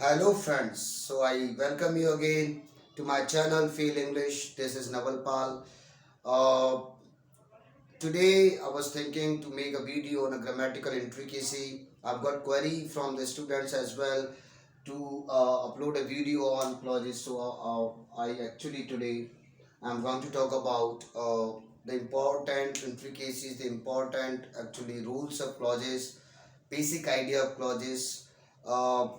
Hello friends, so I welcome you again to my channel Feel English. This is Naval Pal. Uh, Today I was thinking to make a video on a grammatical intricacy. I've got query from the students as well to upload a video on clauses. So I actually today I'm going to talk about the important intricacies, the important actually rules of clauses, basic idea of clauses. Uh,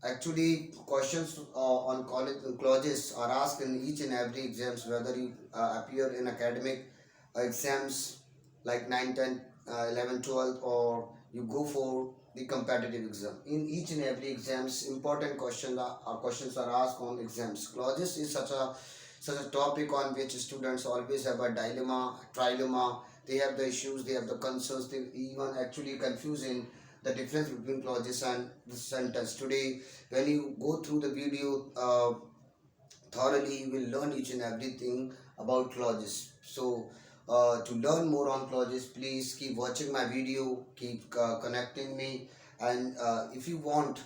Actually, questions on college clauses are asked in each and every exams, whether you appear in academic exams like 9, 10, 11, 12, or you go for the competitive exam. In each and every exams, important questions are asked on exams. Clauses is such a topic on which students always have a dilemma, trilemma. They have the issues, they have the concerns, they even actually confusing the difference between clauses and the sentence. Today, when you go through the video thoroughly, you will learn each and everything about clauses. So, to learn more on clauses, please keep watching my video, keep connecting me, and if you want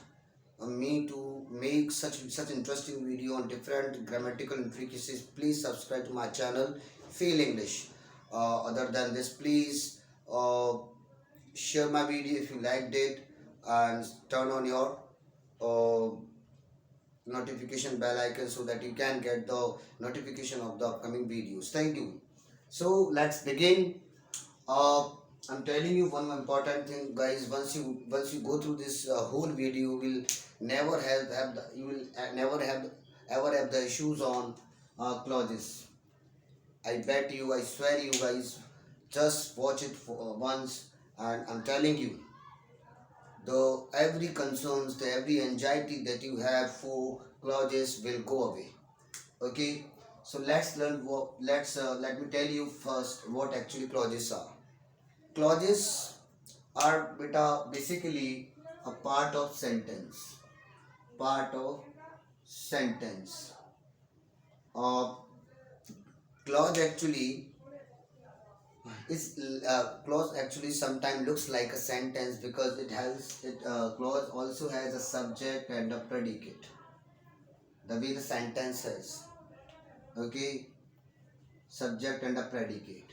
me to make such interesting video on different grammatical intricacies, please subscribe to my channel Feel English. Other than this, please share my video if you liked it, and turn on your uh, notification bell icon so that you can get the notification of the upcoming videos. Thank you. So let's begin. uh, I'm telling you one important thing, guys. Once you go through this whole video, you will never have the, you will never have ever have the issues on clauses. I bet you, I swear you guys, just watch it for once, and I'm telling you, the every concerns, the every anxiety that you have for clauses will go away. Okay, so let's learn what. Let me tell you first what actually clauses are. Clauses are basically a part of sentence. Part of sentence. Uh, clause actually clause actually sometimes looks like a sentence because clause also has a subject and a predicate. The way the sentence is, okay, subject and a predicate.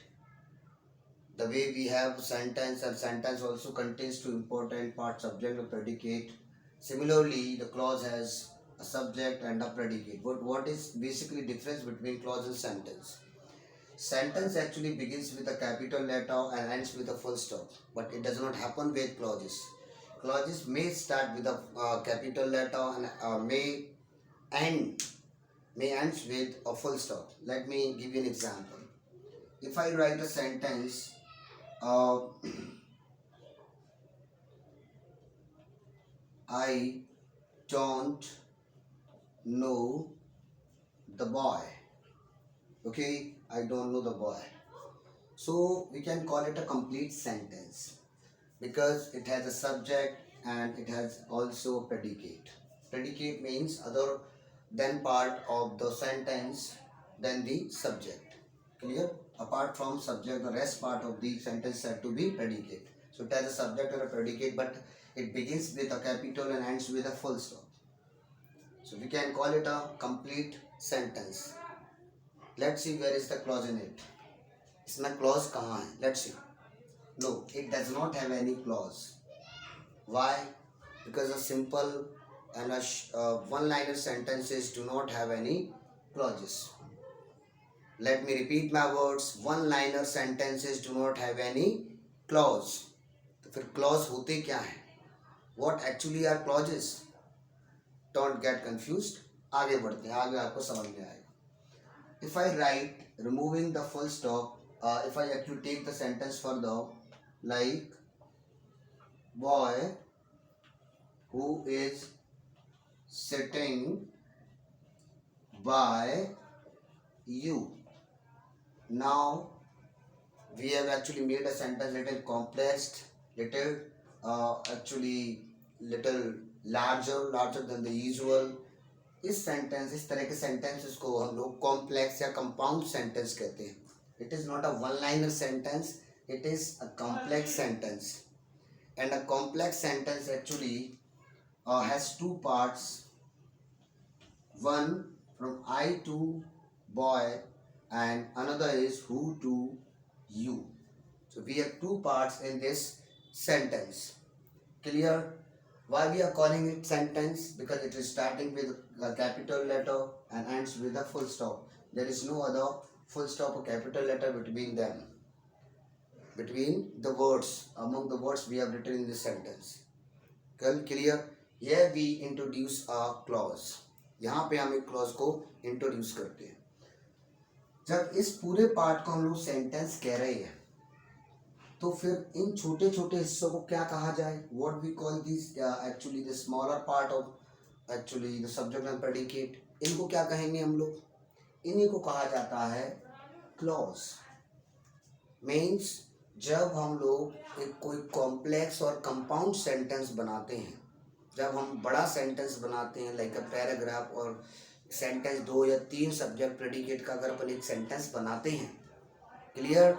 The way we have sentence, and sentence also contains two important parts, subject and predicate. Similarly, the clause has a subject and a predicate. But what is basically difference between clause and sentence? Sentence actually begins with a capital letter and ends with a full stop, but it does not happen with clauses. Clauses may start with a capital letter and end ends with a full stop. Let me give you an example. If I write a sentence, uh, I don't know the boy. Okay, I don't know the boy. So we can call it a complete sentence because it has a subject and it has also a predicate. Predicate means other than part of the sentence than the subject. Clear? Apart from subject, the rest part of the sentence had to be predicate. So it has a subject or a predicate, but it begins with a capital and ends with a full stop. So we can call it a complete sentence. Let's see where is the clause in it. इसमें clause कहाँ है? Let's see. No, it does not have any clause. Why? Because a simple and one-liner sentences do not have any clauses. Let me repeat my words. One-liner sentences do not have any clause. तो फिर clause होते क्या हैं? What actually are clauses? Don't get confused. आगे बढ़ते हैं, आगे आपको समझ में आएगा. If I write removing the full stop, if I actually take the sentence further, like boy who is sitting by you. Now we have actually made a sentence little complex, little actually little larger than the usual. इस तरह के sentences को हम लोग complex या compound sentence कहते हैं. It is not a one liner sentence, it is a complex sentence. And a complex sentence actually has two parts. one from I to boy and another is who to you. So we have two parts in this sentence. Clear? Why we are calling it sentence? Because it is starting with a capital letter and ends with a full stop. There is no other full stop or capital letter between them. Between the words, among the words we have written in this sentence. Clear? Here we introduce a clause. यहाँ पे हम एक clause को introduce करते हैं. जब इस पूरे पार्ट को हम लोग सेंटेंस कह रहे हैं तो फिर इन छोटे छोटे हिस्सों को क्या कहा जाए? What we call this actually the smaller part of actually the subject and predicate. इनको क्या कहेंगे हम लोग? इन्हीं को कहा जाता है क्लॉज. मीन्स जब हम लोग एक कोई कॉम्प्लेक्स और कंपाउंड सेंटेंस बनाते हैं, जब हम बड़ा सेंटेंस बनाते हैं लाइक अ पैराग्राफ और सेंटेंस 2 या 3 सब्जेक्ट प्रेडिकेट का अगर अपन एक सेंटेंस बनाते हैं, क्लियर,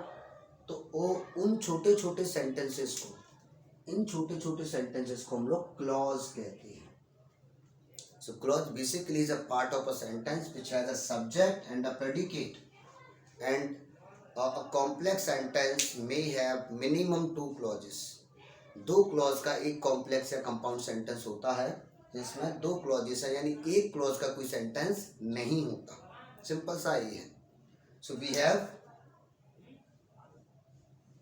तो वो उन छोटे छोटे सेंटेंसेस को, इन छोटे छोटे सेंटेंसेस को हम लोग क्लॉज कहते हैं. So clause basically is a part of a sentence which has a subject and a predicate and a complex sentence may have minimum 2 clauses. 2 clause का एक कॉम्प्लेक्स या कंपाउंड सेंटेंस होता है जिसमें 2 क्लॉजेस है, यानी एक क्लॉज का कोई सेंटेंस नहीं होता. सिंपल सा ये है. So we have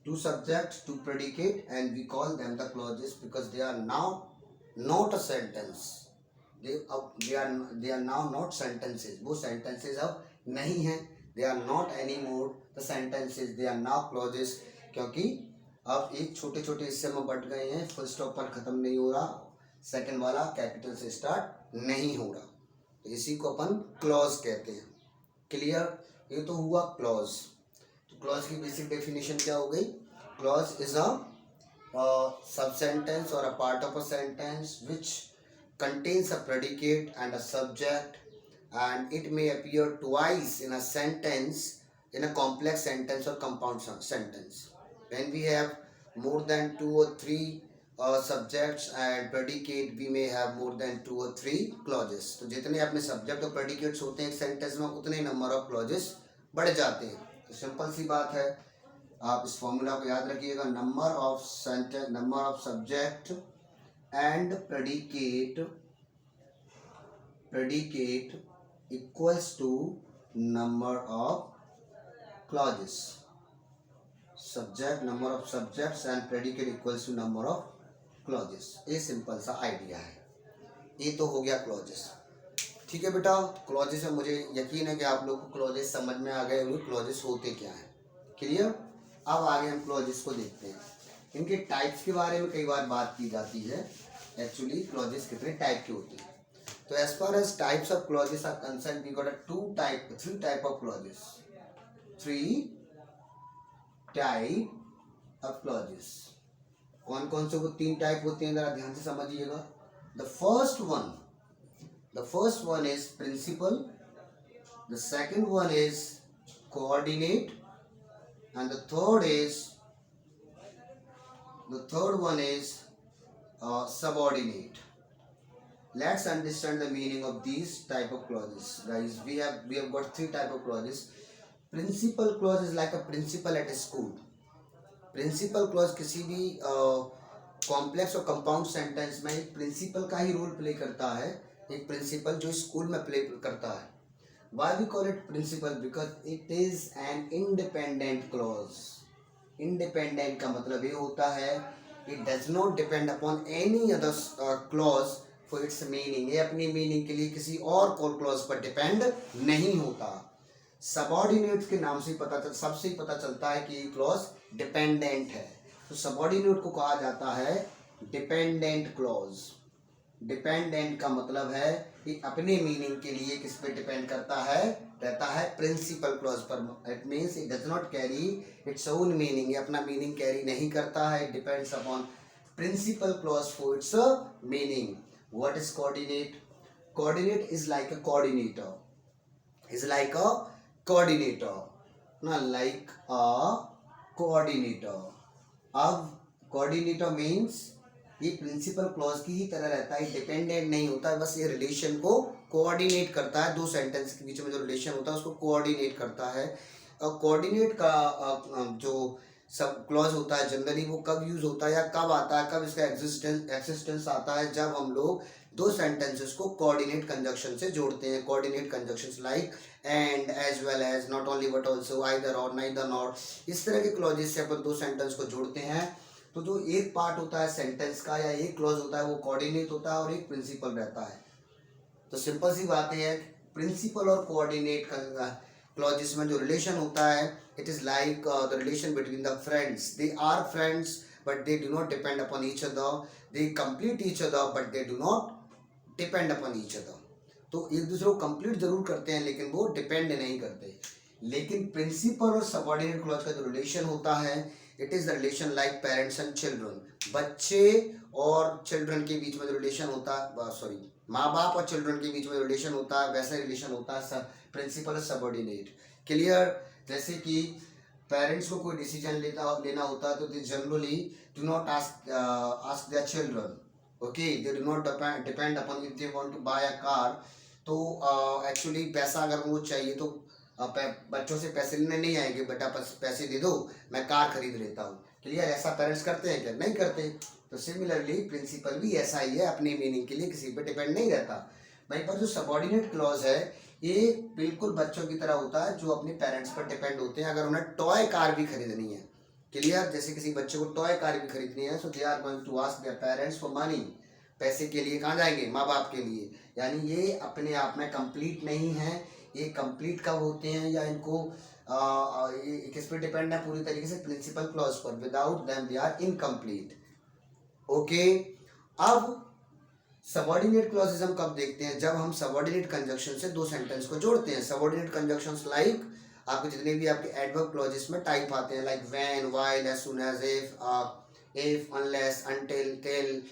2 subjects, 2 predicate and we call them the clauses because they are now not a sentence. They are now not sentences. वो sentences अब नहीं हैं. They are not anymore the sentences. They are now clauses. क्योंकि अब एक छोटे छोटे हिस्से में बट गए हैं. फुल स्टॉप पर खत्म नहीं हो रहा, सेकंड वाला कैपिटल से स्टार्ट नहीं हो रहा, तो इसी को अपन क्लॉज कहते हैं. क्लियर? ये तो हुआ क्लॉज. तो क्लॉज की बेसिक डेफिनेशन क्या हो गई? क्लॉज इज अ सब सेंटेंस और अ part of a sentence which contains a predicate and a subject, and it may appear twice in a sentence, in a complex sentence or compound sentence. When we have more than 2 or 3 subjects and predicate, we may have more than 2 or 3 clauses. तो जितने अपने subject और predicates होते हैं एक sentence में, उतने number of clauses बढ़ जाते हैं. तो सिंपल सी बात है, आप इस फॉर्मूला को याद रखिएगा. Number of sentence, number of subject and predicate equals to number of clauses. Subject, number of subjects and predicate equals to number of clauses. ये सिंपल सा आइडिया है. ये तो हो गया क्लॉजेस. ठीक है बेटा, क्लॉजेस में मुझे यकीन है कि आप लोग को क्लॉजेस समझ में आ गए होंगे. क्लॉजेस होते क्या हैं? क्लियर? अब आगे हम क्लॉजेस को देखते हैं. इनके टाइप्स के बारे में कई बार बात की जाती है. एक्चुअली क्लॉजेस कितने टाइप के होते हैं? तो as far as types of clauses are concern, we got a 3 type of clauses. 3 type of clauses. कौन कौन से वो 3 टाइप होते हैं, जरा ध्यान से समझिएगा. The first one is principal, the second one is coordinate and the third one is subordinate. Let's understand the meaning of these type of clauses, guys. We have got 3 type of clauses. Principal clause is like a principal at a school. Principal clause किसी भी complex और compound sentence में एक principal का ही role play करता है. एक principal जो स्कूल में प्ले करता है. Why we call it principal? Because it is an independent clause. Independent का मतलब ये होता है it does not depend upon any other clause for its meaning. ये अपनी मीनिंग के लिए किसी और क्लॉज पर डिपेंड नहीं होता. सबऑर्डिनेट के नाम से सबसे ही पता चलता है कि ये क्लॉज डिपेंडेंट है. तो सबऑर्डिनेट को कहा जाता है डिपेंडेंट क्लॉज. डिपेंडेंट का मतलब है कि अपने मीनिंग के लिए किस पे डिपेंड करता है, रहता है प्रिंसिपल क्लॉज पर. It means it does not carry its own meaning. ये अपना मीनिंग कैरी नहीं करता है. Depends upon principal clause for its meaning. What is coordinate? Coordinate is like a coordinator. ना लाइक अ कोऑर्डिनेटर. अब coordinator means ये principal clause की ही तरह रहता है, डिपेंडेंट नहीं होता है, बस ये रिलेशन को कोऑर्डिनेट करता है, दो सेंटेंस के बीच में जो रिलेशन होता है उसको कोऑर्डिनेट करता है। और कोऑर्डिनेट का जो सब क्लॉज होता है जनरली वो कब यूज होता है या कब आता है, कब इसका एक्सिस्टेंस आता है, जब हम लोग दो सेंटेंसेस को कोऑर्डिनेट कंजक्शन से जोड़ते हैं। Coordinate conjunctions like and, as well as, not only but also, either और, नाइदर नॉट, इस तरह के क्लॉजेस से अपन दो सेंटेंस को जोड़ते हैं। तो जो एक पार्ट होता है सेंटेंस का या एक क्लॉज होता है वो कोऑर्डिनेट होता है और एक प्रिंसिपल रहता है। तो सिंपल सी बात है, प्रिंसिपल और कोऑर्डिनेट क्लॉजेस में जो रिलेशन होता है, it is like the relation between the friends. They are friends but they do not depend upon each other, they complete each other but they do not depend upon each other. तो एक दूसरे को complete जरूर करते हैं लेकिन वो depend नहीं करते। लेकिन प्रिंसिपल और सबऑर्डिनेट क्लॉज का जो रिलेशन होता है, it is the relation like parents and children. बच्चे और चिल्ड्रन के बीच में जो रिलेशन होता है, सॉरी, माँ बाप और चिल्ड्रन के बीच में रिलेशन होता है, वैसा रिलेशन होता है प्रिंसिपल और सबऑर्डिनेट। क्लियर? जैसे कि पेरेंट्स को कोई डिसीजन लेना होता है तो they generally do not ask their children, okay, they do not depend upon if they want to buy a car. तो एक्चुअली पैसा अगर वो चाहिए तो बच्चों से पैसे लेने नहीं आएंगे, बेटा पैसे दे दो मैं कार खरीद लेता हूँ। क्लियर? ऐसा पेरेंट्स करते हैं क्या? नहीं करते। तो सिमिलरली प्रिंसिपल भी ऐसा ही है, अपनी मीनिंग के लिए किसी पे डिपेंड नहीं रहता। वहीं पर जो सबऑर्डिनेट क्लॉज है ये बिल्कुल बच्चों की तरह होता है जो अपने पेरेंट्स पर डिपेंड होते हैं। अगर उन्हें टॉय कार भी खरीदनी है, क्लियर, जैसे किसी बच्चे को टॉय कार भी खरीदनी है, so they are going to ask their parents for money. पैसे के लिए कहाँ जाएंगे? माँ बाप के लिए। यानी ये अपने आप में कंप्लीट नहीं है। ये कंप्लीट कब होते हैं या इनको ये किस पे डिपेंड है? पूरी तरीके से प्रिंसिपल क्लॉज पर। Without them they are incomplete. Okay, अब सबऑर्डिनेट क्लॉजेस हम कब देखते हैं? जब हम सबऑर्डिनेट कंजक्शन से दो सेंटेंस को जोड़ते हैं। सबऑर्डिनेट कंजक्शंस लाइक आपके जितने भी आपके एडवर्ब क्लॉजेस में टाइप आते हैं, like when, while, as soon as, if, unless, until, till,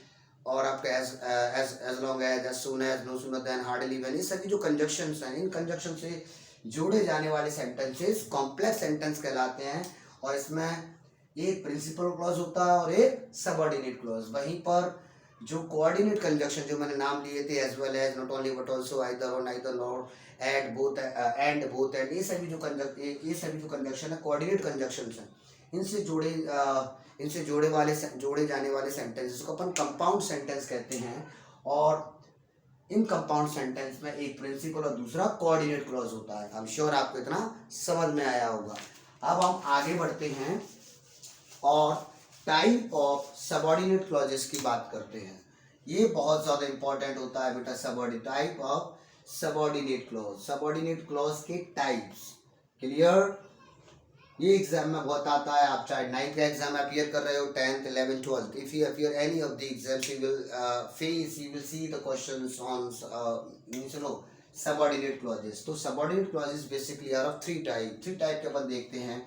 और आपके as long as soon as, no sooner then, hardly when, ये सभी जो कंजक्शंस हैं, इन कंजक्शन से जोड़े जाने वाले सेंटेंसेस कॉम्प्लेक्स सेंटेंस कहलाते हैं। और इसमें एक प्रिंसिपल क्लॉज होता है और एक सबऑर्डिनेट क्लॉज। वहीं पर जो कोऑर्डिनेट कंजक्शन जो मैंने नाम लिए थे, as well as, not only but also, either और, नाइदर नॉर, एट, बोथ, एंड, बोथ एंड, ये सभी जो कंजक्शन है कोऑर्डिनेट कंजक्शंस हैं। इनसे जोड़े जाने वाले सेंटेंसेस को अपन कंपाउंड सेंटेंस कहते हैं। और इन कंपाउंड सेंटेंस में एक प्रिंसिपल और दूसरा कोऑर्डिनेट क्लॉज होता है। आई एम श्योर आपको इतना समझ में आया होगा। अब हम आगे बढ़ते हैं और टाइप ऑफ सबऑर्डिनेट क्लॉजेस की बात करते हैं। ये बहुत ज़्यादा इंपॉर्टेंट होता है बेटा, subordinate type of subordinate clause. Subordinate clause के टाइप्स। क्लियर? ये एग्जाम में बहुत आता है। आप चाहे 9th का एग्जाम अपियर कर रहे हो, 10th, 11th, 12th, if you appear any of the exams you will see the questions on subordinate clauses. तो subordinate clauses basically are of three type के अपन देखते हैं।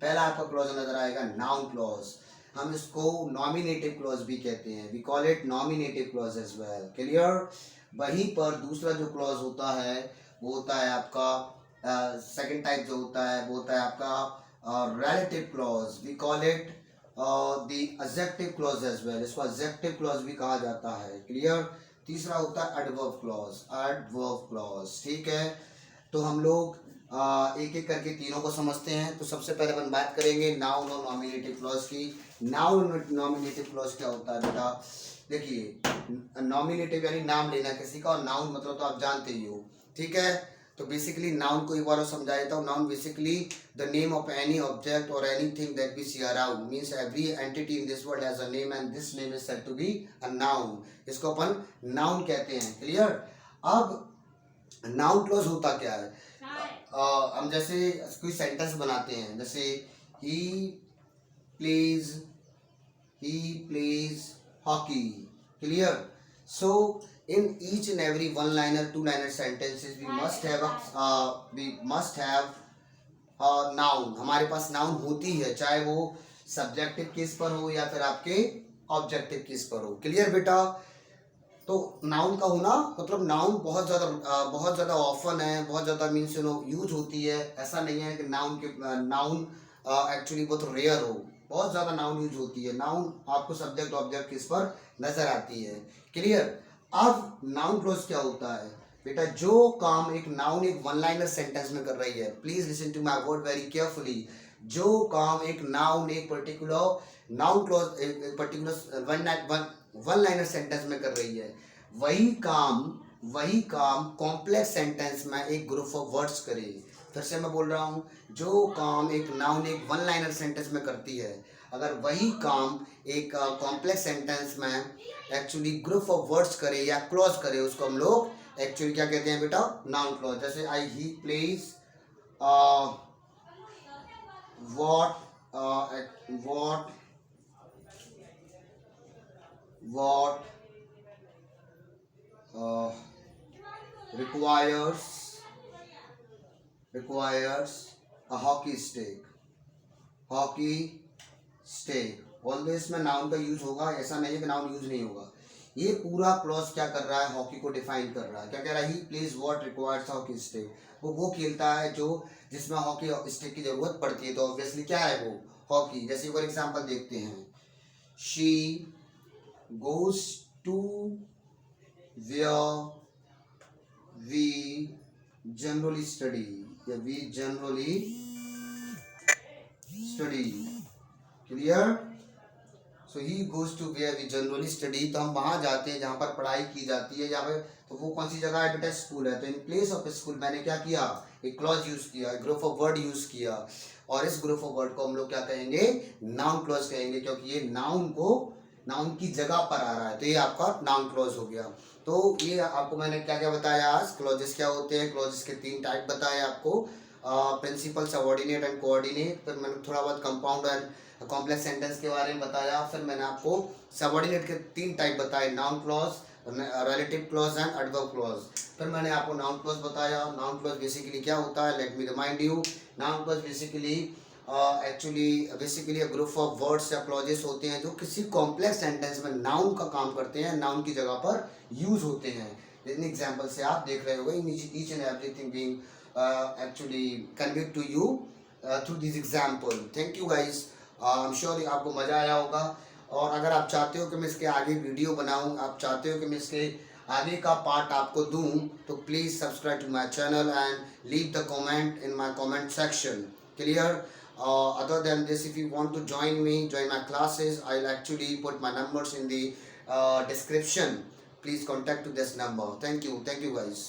पहला आपका क्लॉज नजर आएगा नाउन क्लॉज। हम इसको नॉमिनेटिव क्लॉज भी कहते हैं। We call it nominative clause as well. Clear? वहीं पर दूसरा जो क्लॉज होता है वो होता है आपका सेकंड टाइप जो होता है वो होता है आपका relative clause. We call it the adjective clause as well. इसको adjective clause भी कहा जाता है। क्लियर? तीसरा होता है adverb clause। ठीक है, तो हम लोग एक एक करके तीनों को समझते हैं। तो सबसे पहले अपन बात करेंगे नाउन और नॉमिनेटिव क्लॉज की। नाउन और नॉमिनेटिव क्लॉज क्या होता है बेटा? देखिए, नॉमिनेटिव यानी नाम लेना किसी का, और नाउन मतलब तो आप जानते ही हो। ठीक है, तो बेसिकली नाउन को एक बार और समझा देता हूँ। Noun basically the name of any object or anything that we see around, means every entity in this world has a name and this name is said to be a noun. इसको अपन noun कहते हैं। Clear? अब noun clause होता क्या है? हम जैसे कोई सेंटेंस बनाते हैं, जैसे he plays hockey. Clear? So in each and every one liner, two liner sentences we must have a noun। हमारे पास नाउन होती है, चाहे वो सब्जेक्टिव केस पर हो या फिर आपके ऑब्जेक्टिव केस पर हो। क्लियर बेटा? तो नाउन का होना मतलब नाउन बहुत ज़्यादा ऑफन है, बहुत ज़्यादा मीन्स यूज होती है। ऐसा नहीं है कि नाउन एक्चुअली बहुत रेयर हो, बहुत ज़्यादा नाउन यूज होती है। नाउन आपको सब्जेक्ट ऑब्जेक्ट किस पर नजर आती है। क्लियर। अब नाउन क्लॉज क्या होता है बेटा? जो काम एक नाउन एक वन लाइनर सेंटेंस में कर रही है, please listen to my word very carefully. जो काम एक नाउन एक पर्टिकुलर नाउन क्लॉज एक पर्टिकुलर वन लाइनर सेंटेंस में कर रही है, वही काम कॉम्प्लेक्स सेंटेंस में एक ग्रुप ऑफ वर्ड्स करे। फिर से मैं बोल रहा हूँ, जो काम एक नाउन एक वन लाइनर सेंटेंस में करती है, अगर वही काम एक कॉम्प्लेक्स सेंटेंस में एक्चुअली ग्रुप ऑफ वर्ड्स करे या क्लॉज करे, उसको हम लोग एक्चुअली क्या कहते हैं बेटा? Noun clause. जैसे I he plays what what uh, requires a hockey stick। Always में नाउन का यूज होगा, ऐसा नहीं है कि नाउन यूज नहीं होगा। ये पूरा क्लॉज क्या कर रहा है? हॉकी को डिफाइन कर रहा है। क्या कह रहा है? He plays what requires hockey stick. वो खेलता है जो जिसमें हॉकी स्टिक की जरूरत पड़ती है, तो ऑब्वियसली क्या है वो? हॉकी। जैसे फॉर एग्जांपल देखते हैं, she goes to where we generally study या we generally study. Clear. So he goes to where we generally study. तो हम वहाँ जाते हैं जहाँ पर पढ़ाई की जाती है, यहाँ पे। तो वो कौन सी जगह है बेटा? स्कूल है। तो इन प्लेस ऑफ स्कूल मैंने क्या किया? एक क्लॉज यूज किया, ग्रुप ऑफ वर्ड यूज किया, और इस ग्रुप ऑफ वर्ड को हम लोग क्या कहेंगे? नाउन क्लॉज कहेंगे, क्योंकि ये नाउन की जगह पर आ रहा है। तो ये आपका नाउन क्लॉज हो गया। तो ये आपको मैंने क्या क्या बताया आज? क्लॉजेस क्या होते हैं, क्लॉजेस के 3 टाइप बताए आपको, प्रिंसिपल, सबऑर्डिनेट एंड कोऑर्डिनेट। फिर मैंने थोड़ा बहुत कंपाउंड एंड कॉम्प्लेक्स सेंटेंस के बारे में बताया। फिर मैंने आपको सबऑर्डिनेट के 3 टाइप बताए, noun clause, relative clause and adverb clause. फिर मैंने आपको नाउन क्लॉज बताया। नाउन क्लॉज बेसिकली क्या होता है? Let me remind you. Noun clause basically basically group of words या क्लॉजेस होते हैं जो किसी कॉम्प्लेक्स सेंटेंस में नाउन का काम करते हैं, नाउन की जगह पर यूज होते हैं। जितने एग्जाम्पल से आप देख रहे होंगे, each and everything being actually conveyed to you through this example. Thank you guys. I am sure आपको मज़ा आया होगा। और अगर आप चाहते हो कि मैं इसके आगे वीडियो बनाऊं, आप चाहते हो कि मैं इसके आगे का पार्ट आपको दूं, तो please subscribe to my channel and leave the comment in my comment section. Clear. Other than this, if you want to join my classes, I'll actually put my numbers in the description. Please contact to this number. Thank you guys.